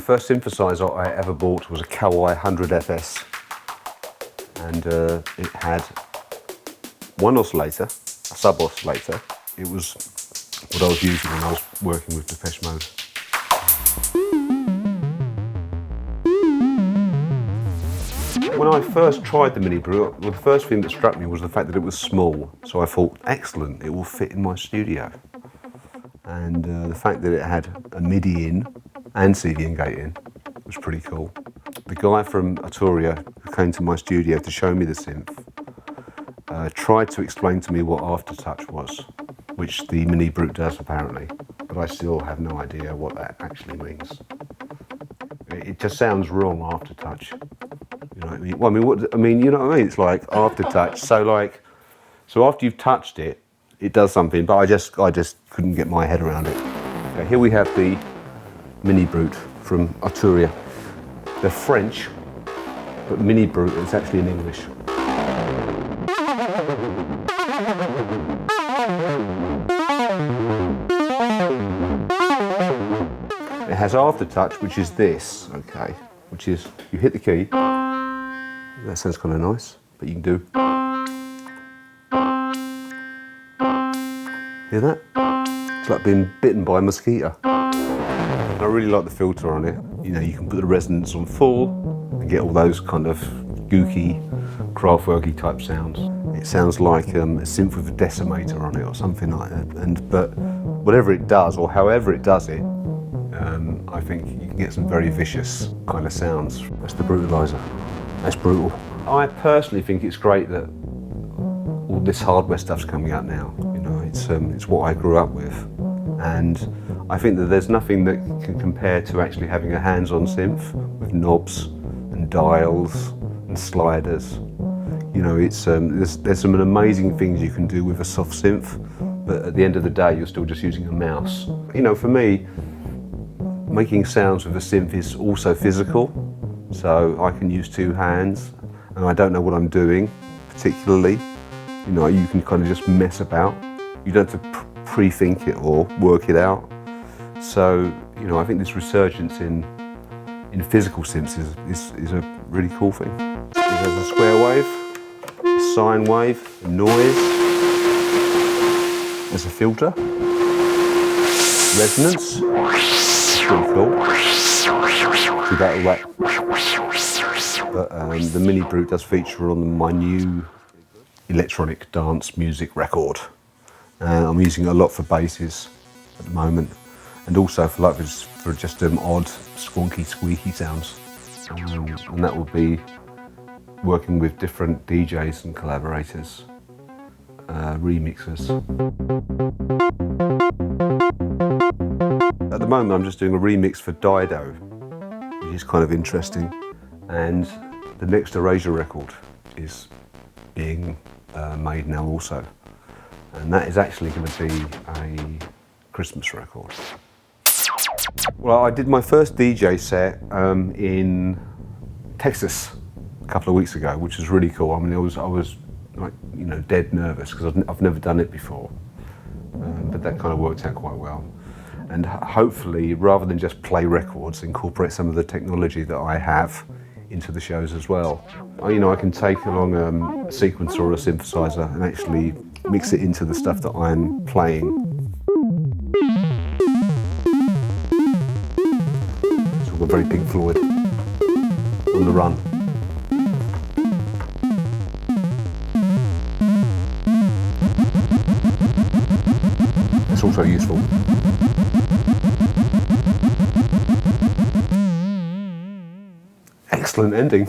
first synthesizer I ever bought was a Kawai 100FS, and it had one oscillator, a sub-oscillator. It was what I was using when I was working with Depeche Mode. When I first tried the MiniBrute, well, the first thing that struck me was the fact that it was small. So I thought, excellent, it will fit in my studio. And the fact that it had a MIDI in and CV and gate in was pretty cool. The guy from Arturia who came to my studio to show me the synth tried to explain to me what aftertouch was, which the MiniBrute does apparently, but I still have no idea what that actually means. It just sounds wrong, aftertouch. You know what I mean? Well, you know what I mean? It's like aftertouch. So after you've touched it, it does something, but I just couldn't get my head around it. Okay, here we have the MiniBrute from Arturia. They're French, but MiniBrute is actually in English. It has aftertouch, which is this, okay, which is you hit the key. That sounds kind of nice, but you can do. Hear that? It's like being bitten by a mosquito. I really like the filter on it. You know, you can put the resonance on full and get all those kind of gooky, Kraftwerky type sounds. It sounds like a synth with a decimator on it or something like that. But whatever it does, or however it does it, I think you can get some very vicious kind of sounds. That's the brutalizer. That's brutal. I personally think it's great that all this hardware stuff's coming out now. You know, it's what I grew up with, and I think that there's nothing that can compare to actually having a hands-on synth with knobs and dials and sliders. You know, there's some amazing things you can do with a soft synth, but at the end of the day, you're still just using a mouse. You know, for me, making sounds with a synth is also physical, so I can use two hands, and I don't know what I'm doing particularly. You know, you can kind of just mess about. You don't have to pre-think it or work it out. So, you know, I think this resurgence in physical synths is a really cool thing. It has a square wave, a sine wave, a noise. There's a filter, resonance. Pretty cool. See that all right. But the MiniBrute does feature on my new electronic dance music record. I'm using it a lot for basses at the moment, and also for just odd squonky squeaky sounds. And that will be working with different DJs and collaborators, remixers. At the moment I'm just doing a remix for Dido, which is kind of interesting, and the next Erasure record is being made now also, and that is actually going to be a Christmas record. Well, I did my first DJ set in Texas a couple of weeks ago, which was really cool. I mean, I was like, you know, dead nervous because I've never done it before, but that kind of worked out quite well. And hopefully, rather than just play records, incorporate some of the technology that I have into the shows as well. You know, I can take along a sequencer or a synthesizer and actually mix it into the stuff that I'm playing. So we're very Pink Floyd, On the Run. It's also useful. Excellent ending.